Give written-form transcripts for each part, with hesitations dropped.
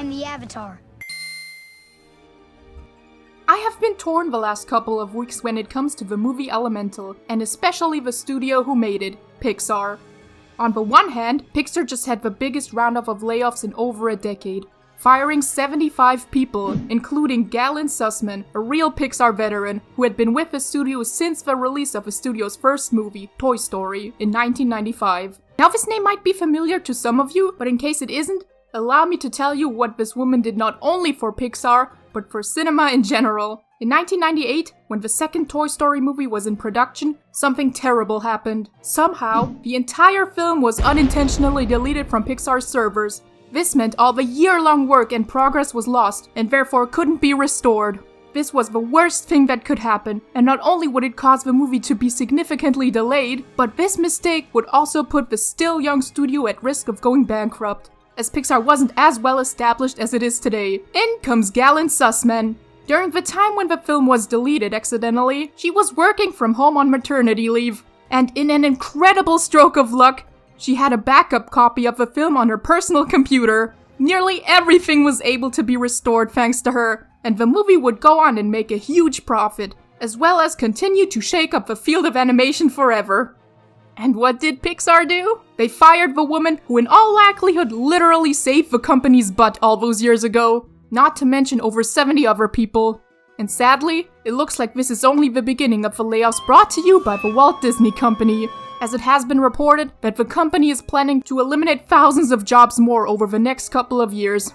I'm the Avatar. I have been torn the last couple of weeks when it comes to the movie Elemental, and especially the studio who made it, Pixar. On the one hand, Pixar just had the biggest roundup of layoffs in over a decade, firing 75 people, including Galen Sussman, a real Pixar veteran who had been with the studio since the release of the studio's first movie, Toy Story, in 1995. Now this name might be familiar to some of you, but in case it isn't, allow me to tell you what this woman did not only for Pixar, but for cinema in general. In 1998, when the second Toy Story movie was in production, something terrible happened. Somehow, the entire film was unintentionally deleted from Pixar's servers. This meant all the year-long work and progress was lost, and therefore couldn't be restored. This was the worst thing that could happen, and not only would it cause the movie to be significantly delayed, but this mistake would also put the still young studio at risk of going bankrupt, as Pixar wasn't as well established as it is today. In comes Galen Sussman. During the time when the film was deleted accidentally, she was working from home on maternity leave. And in an incredible stroke of luck, she had a backup copy of the film on her personal computer. Nearly everything was able to be restored thanks to her, and the movie would go on and make a huge profit, as well as continue to shake up the field of animation forever. And what did Pixar do? They fired the woman who in all likelihood literally saved the company's butt all those years ago. Not to mention over 70 other people. And sadly, it looks like this is only the beginning of the layoffs brought to you by the Walt Disney Company, as it has been reported that the company is planning to eliminate thousands of jobs more over the next couple of years.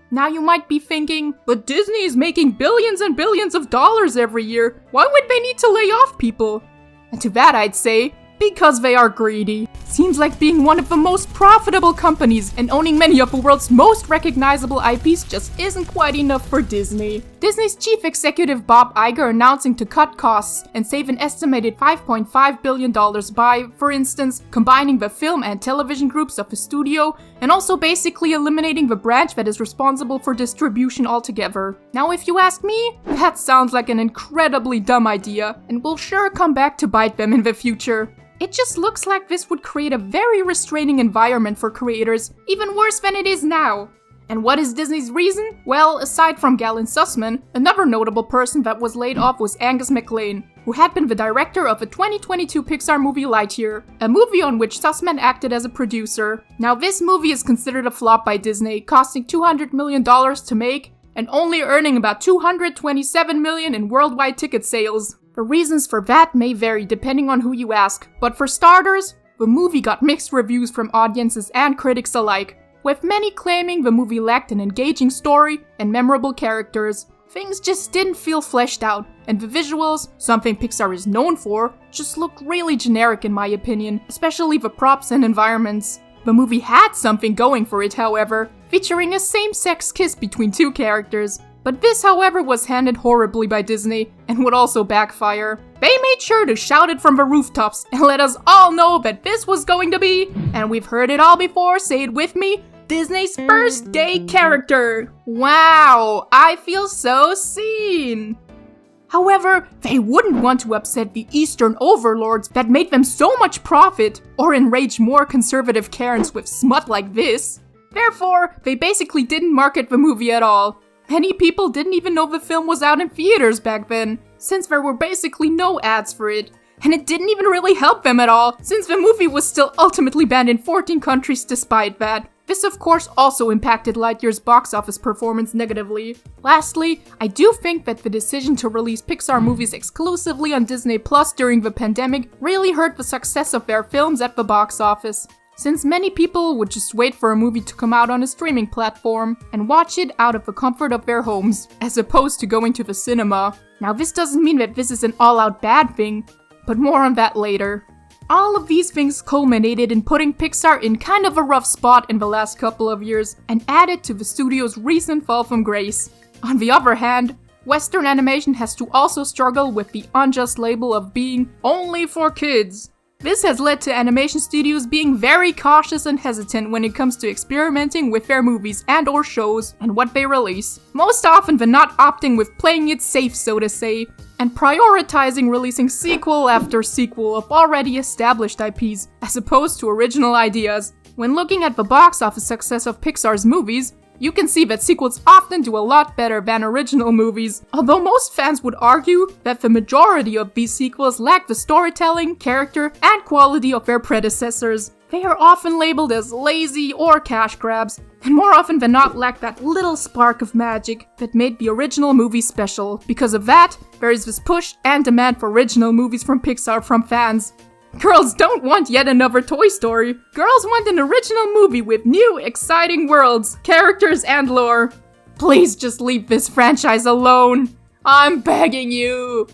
Now you might be thinking, but Disney is making billions and billions of dollars every year. Why would they need to lay off people? And to that I'd say, because they are greedy. Seems like being one of the most profitable companies and owning many of the world's most recognizable IPs just isn't quite enough for Disney. Disney's chief executive Bob Iger announcing to cut costs and save an estimated $5.5 billion by, for instance, combining the film and television groups of the studio and also basically eliminating the branch that is responsible for distribution altogether. Now if you ask me, that sounds like an incredibly dumb idea and will sure come back to bite them in the future. It just looks like this would create a very restraining environment for creators, even worse than it is now. And what is Disney's reason? Well, aside from Galen Sussman, another notable person that was laid off was Angus MacLane, who had been the director of the 2022 Pixar movie Lightyear, a movie on which Sussman acted as a producer. Now this movie is considered a flop by Disney, costing $200 million to make, and only earning about $227 million in worldwide ticket sales. The reasons for that may vary depending on who you ask, but for starters, the movie got mixed reviews from audiences and critics alike, with many claiming the movie lacked an engaging story and memorable characters. Things just didn't feel fleshed out, and the visuals, something Pixar is known for, just looked really generic in my opinion, especially the props and environments. The movie had something going for it, however, featuring a same-sex kiss between two characters. But this, however, was handled horribly by Disney and would also backfire. They made sure to shout it from the rooftops and let us all know that this was going to be, and we've heard it all before, say it with me, Disney's first gay character. Wow, I feel so seen. However, they wouldn't want to upset the Eastern overlords that made them so much profit, or enrage more conservative Karens with smut like this. Therefore, they basically didn't market the movie at all. Many people didn't even know the film was out in theaters back then, since there were basically no ads for it. And it didn't even really help them at all, since the movie was still ultimately banned in 14 countries despite that. This of course also impacted Lightyear's box office performance negatively. Lastly, I do think that the decision to release Pixar movies exclusively on Disney Plus during the pandemic really hurt the success of their films at the box office, since many people would just wait for a movie to come out on a streaming platform and watch it out of the comfort of their homes, as opposed to going to the cinema. Now this doesn't mean that this is an all-out bad thing, but more on that later. All of these things culminated in putting Pixar in kind of a rough spot in the last couple of years and added to the studio's recent fall from grace. On the other hand, Western animation has to also struggle with the unjust label of being only for kids. This has led to animation studios being very cautious and hesitant when it comes to experimenting with their movies and or shows and what they release. Most often than not opting with playing it safe, so to say, and prioritizing releasing sequel after sequel of already established IPs as opposed to original ideas. When looking at the box office success of Pixar's movies, you can see that sequels often do a lot better than original movies, although most fans would argue that the majority of these sequels lack the storytelling, character, and quality of their predecessors. They are often labeled as lazy or cash grabs, and more often than not lack that little spark of magic that made the original movie special. Because of that, there is this push and demand for original movies from Pixar from fans. Girls don't want yet another Toy Story. Girls want an original movie with new, exciting worlds, characters, and lore. Please just leave this franchise alone. I'm begging you.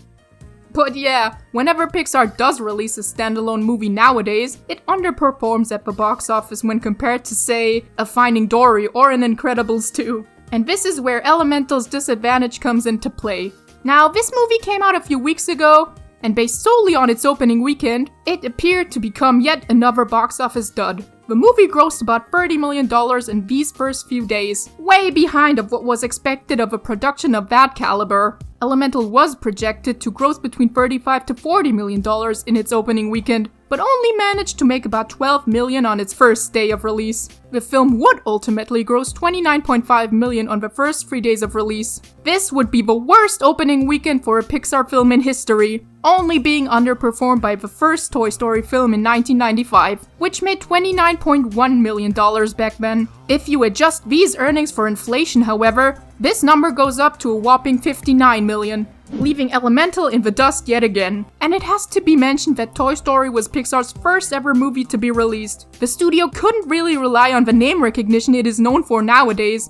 But yeah, whenever Pixar does release a standalone movie nowadays, it underperforms at the box office when compared to, say, a Finding Dory or an Incredibles 2. And this is where Elemental's disadvantage comes into play. Now, this movie came out a few weeks ago, and based solely on its opening weekend, it appeared to become yet another box office dud. The movie grossed about $30 million in these first few days, way behind of what was expected of a production of that caliber. Elemental was projected to gross between $35 to $40 million in its opening weekend, but only managed to make about $12 million on its first day of release. The film would ultimately gross $29.5 million on the first 3 days of release. This would be the worst opening weekend for a Pixar film in history, only being underperformed by the first Toy Story film in 1995, which made $29.1 million back then. If you adjust these earnings for inflation, however, this number goes up to a whopping $59 million, leaving Elemental in the dust yet again. And it has to be mentioned that Toy Story was Pixar's first ever movie to be released. The studio couldn't really rely on the name recognition it is known for nowadays.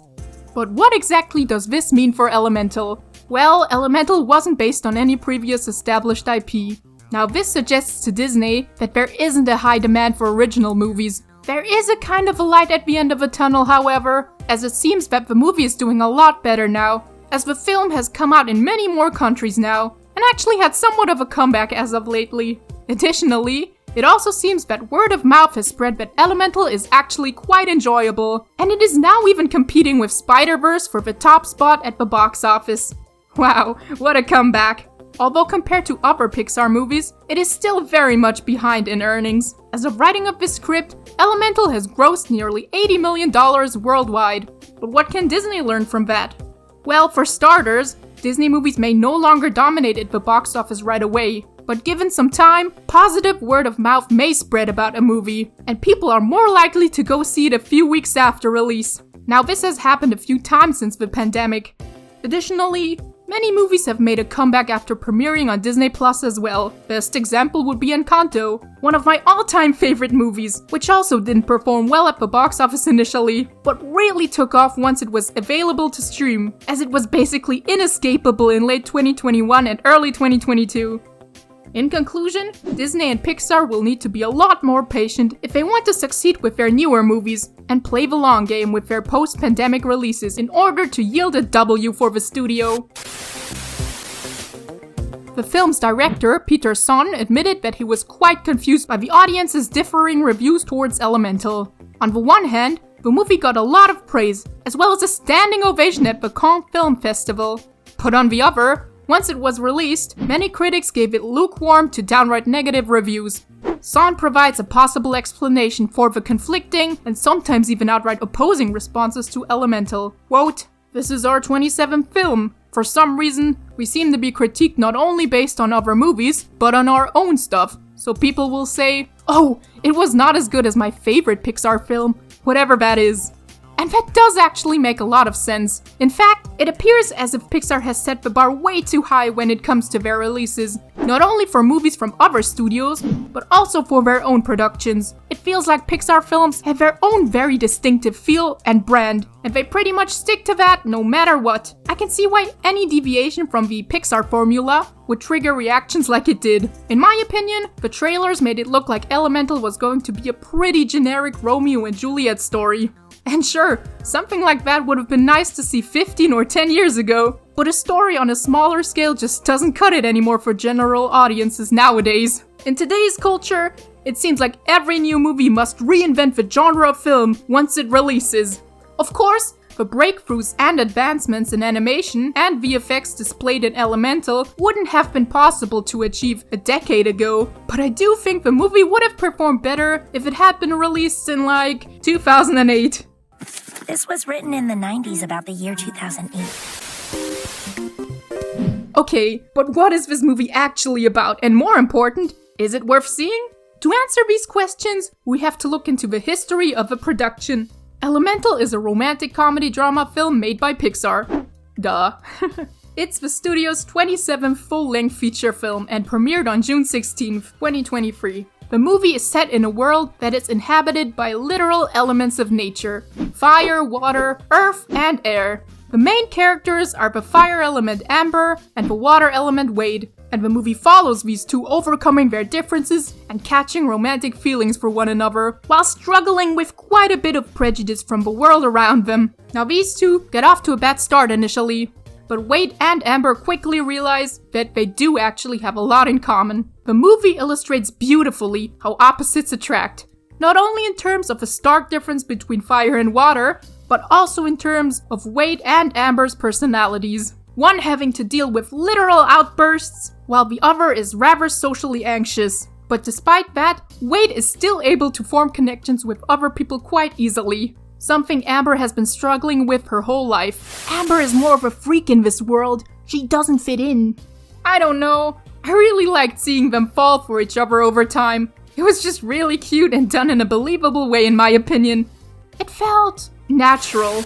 But what exactly does this mean for Elemental? Well, Elemental wasn't based on any previous established IP. Now this suggests to Disney that there isn't a high demand for original movies. There is a kind of a light at the end of a tunnel, however, as it seems that the movie is doing a lot better now, as the film has come out in many more countries now, and actually had somewhat of a comeback as of lately. Additionally, it also seems that word of mouth has spread that Elemental is actually quite enjoyable, and it is now even competing with Spider-Verse for the top spot at the box office. Wow, what a comeback. Although compared to other Pixar movies, it is still very much behind in earnings. As of writing of this script, Elemental has grossed nearly $80 million worldwide. But what can Disney learn from that? Well, for starters, Disney movies may no longer dominate at the box office right away. But given some time, positive word of mouth may spread about a movie, and people are more likely to go see it a few weeks after release. Now this has happened a few times since the pandemic. Additionally, many movies have made a comeback after premiering on Disney Plus as well. Best example would be Encanto, one of my all-time favorite movies, which also didn't perform well at the box office initially, but really took off once it was available to stream, as it was basically inescapable in late 2021 and early 2022. In conclusion, Disney and Pixar will need to be a lot more patient if they want to succeed with their newer movies and play the long game with their post-pandemic releases in order to yield a W for the studio. The film's director, Peter Sohn, admitted that he was quite confused by the audience's differing reviews towards Elemental. On the one hand, the movie got a lot of praise, as well as a standing ovation at the Cannes Film Festival. But on the other, once it was released, many critics gave it lukewarm to downright negative reviews. Sohn provides a possible explanation for the conflicting and sometimes even outright opposing responses to Elemental. Quote, "This is our 27th film. For some reason, we seem to be critiqued not only based on other movies, but on our own stuff. So people will say, oh, it was not as good as my favorite Pixar film, whatever that is." And that does actually make a lot of sense. In fact, it appears as if Pixar has set the bar way too high when it comes to their releases, not only for movies from other studios, but also for their own productions. It feels like Pixar films have their own very distinctive feel and brand, and they pretty much stick to that no matter what. I can see why any deviation from the Pixar formula would trigger reactions like it did. In my opinion, the trailers made it look like Elemental was going to be a pretty generic Romeo and Juliet story. And sure, something like that would have been nice to see 15 or 10 years ago, but a story on a smaller scale just doesn't cut it anymore for general audiences nowadays. In today's culture, it seems like every new movie must reinvent the genre of film once it releases. Of course, the breakthroughs and advancements in animation and VFX displayed in Elemental wouldn't have been possible to achieve a decade ago, but I do think the movie would have performed better if it had been released in like 2008. This was written in the 90s about the year 2008. Okay, but what is this movie actually about? And more important, is it worth seeing? To answer these questions, we have to look into the history of the production. Elemental is a romantic comedy drama film made by Pixar. Duh. It's the studio's 27th full-length feature film and premiered on June 16th, 2023. The movie is set in a world that is inhabited by literal elements of nature: fire, water, earth, and air. The main characters are the fire element Amber and the water element Wade, and the movie follows these two overcoming their differences and catching romantic feelings for one another, while struggling with quite a bit of prejudice from the world around them. Now these two get off to a bad start initially, but Wade and Amber quickly realize that they do actually have a lot in common. The movie illustrates beautifully how opposites attract, not only in terms of the stark difference between fire and water, but also in terms of Wade and Amber's personalities. One having to deal with literal outbursts, while the other is rather socially anxious. But despite that, Wade is still able to form connections with other people quite easily. Something Amber has been struggling with her whole life. Amber is more of a freak in this world. She doesn't fit in. I don't know. I really liked seeing them fall for each other over time. It was just really cute and done in a believable way in my opinion. It felt natural.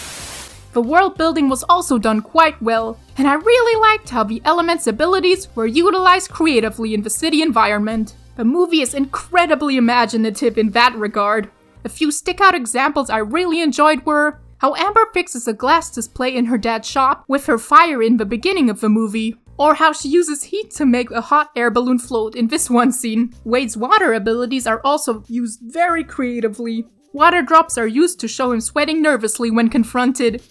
The world building was also done quite well, and I really liked how the element's abilities were utilized creatively in the city environment. The movie is incredibly imaginative in that regard. A few stick-out examples I really enjoyed were how Amber fixes a glass display in her dad's shop with her fire in the beginning of the movie, or how she uses heat to make a hot air balloon float in this one scene. Wade's water abilities are also used very creatively. Water drops are used to show him sweating nervously when confronted.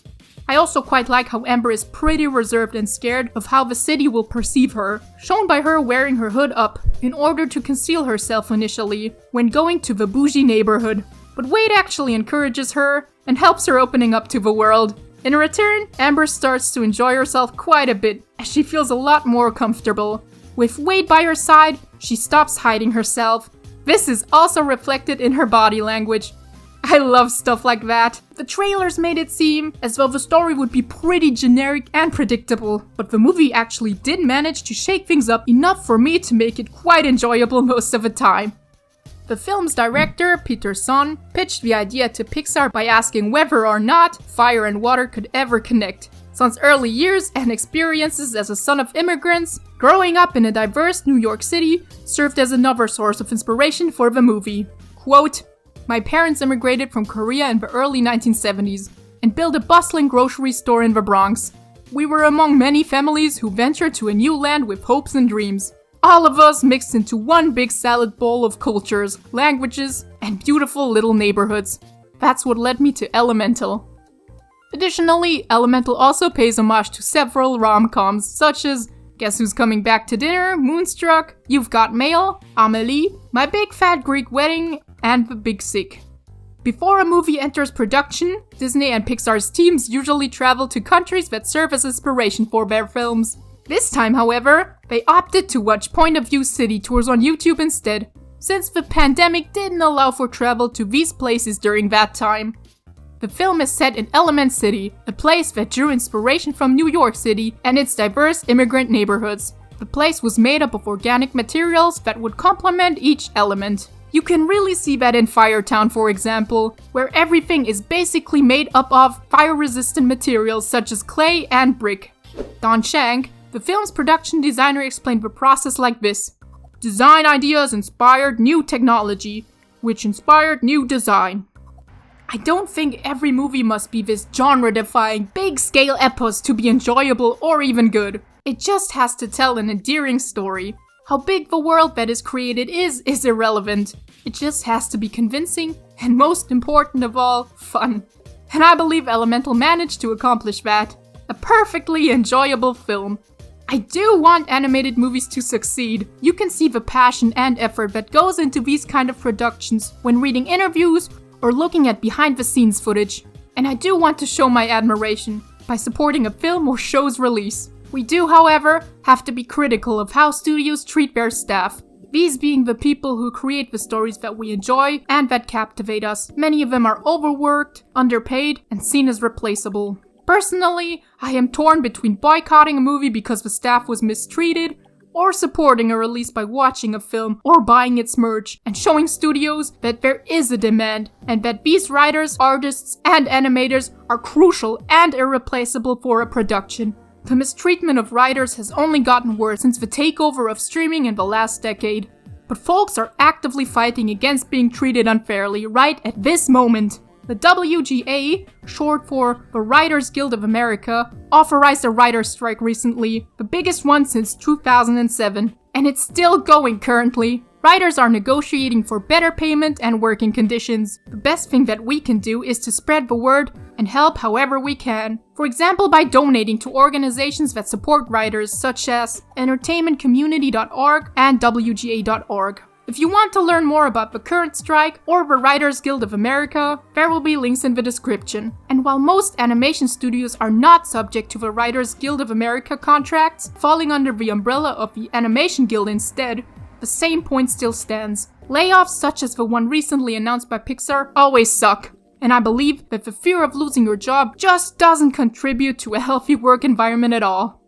I also quite like how Amber is pretty reserved and scared of how the city will perceive her, shown by her wearing her hood up in order to conceal herself initially when going to the bougie neighborhood. But Wade actually encourages her and helps her opening up to the world. In return, Amber starts to enjoy herself quite a bit as she feels a lot more comfortable. With Wade by her side, she stops hiding herself. This is also reflected in her body language. I love stuff like that. The trailers made it seem as though the story would be pretty generic and predictable, but the movie actually did manage to shake things up enough for me to make it quite enjoyable most of the time. The film's director, Peter Son, pitched the idea to Pixar by asking whether or not fire and water could ever connect. Son's early years and experiences as a son of immigrants, growing up in a diverse New York City, served as another source of inspiration for the movie. Quote, "My parents immigrated from Korea in the early 1970s and built a bustling grocery store in the Bronx. We were among many families who ventured to a new land with hopes and dreams. All of us mixed into one big salad bowl of cultures, languages, and beautiful little neighborhoods. That's what led me to Elemental." Additionally, Elemental also pays homage to several rom-coms such as Guess Who's Coming Back to Dinner, Moonstruck, You've Got Mail, Amélie, My Big Fat Greek Wedding, and The Big Sick. Before a movie enters production, Disney and Pixar's teams usually travel to countries that serve as inspiration for their films. This time, however, they opted to watch point-of-view city tours on YouTube instead, since the pandemic didn't allow for travel to these places during that time. The film is set in Element City, a place that drew inspiration from New York City and its diverse immigrant neighborhoods. The place was made up of organic materials that would complement each element. You can really see that in Firetown, for example, where everything is basically made up of fire-resistant materials such as clay and brick. Don Shank, the film's production designer, explained the process like this: "Design ideas inspired new technology, which inspired new design." I don't think every movie must be this genre-defying, big-scale epos to be enjoyable or even good. It just has to tell an endearing story. How big the world that is created is irrelevant. It just has to be convincing, and most important of all, fun. And I believe Elemental managed to accomplish that. A perfectly enjoyable film. I do want animated movies to succeed. You can see the passion and effort that goes into these kind of productions when reading interviews or looking at behind-the-scenes footage. And I do want to show my admiration by supporting a film or show's release. We do, however, have to be critical of how studios treat their staff. These being the people who create the stories that we enjoy and that captivate us. Many of them are overworked, underpaid, and seen as replaceable. Personally, I am torn between boycotting a movie because the staff was mistreated, or supporting a release by watching a film or buying its merch and showing studios that there is a demand and that these writers, artists, and animators are crucial and irreplaceable for a production. The mistreatment of writers has only gotten worse since the takeover of streaming in the last decade. But folks are actively fighting against being treated unfairly right at this moment. The WGA, short for the Writers Guild of America, authorized a writer's strike recently, the biggest one since 2007, and it's still going currently. Writers are negotiating for better payment and working conditions. The best thing that we can do is to spread the word and help however we can. For example, by donating to organizations that support writers such as entertainmentcommunity.org and WGA.org. If you want to learn more about the current strike or the Writers Guild of America, there will be links in the description. And while most animation studios are not subject to the Writers Guild of America contracts, falling under the umbrella of the Animation Guild instead, the same point still stands. Layoffs such as the one recently announced by Pixar always suck. And I believe that the fear of losing your job just doesn't contribute to a healthy work environment at all.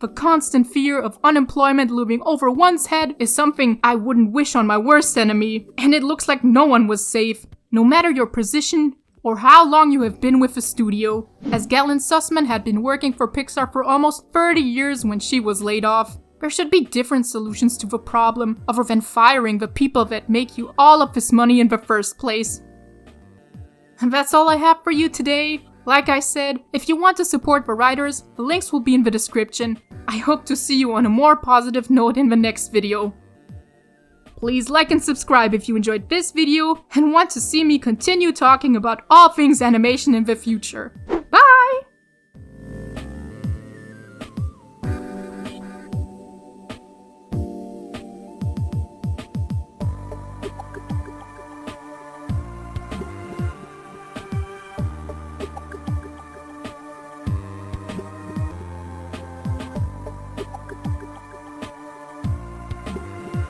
The constant fear of unemployment looming over one's head is something I wouldn't wish on my worst enemy, and it looks like no one was safe, no matter your position or how long you have been with the studio, as Galen Sussman had been working for Pixar for almost 30 years when she was laid off. There should be different solutions to the problem other than firing the people that make you all of this money in the first place. And that's all I have for you today. Like I said, if you want to support the writers, the links will be in the description. I hope to see you on a more positive note in the next video. Please like and subscribe if you enjoyed this video and want to see me continue talking about all things animation in the future.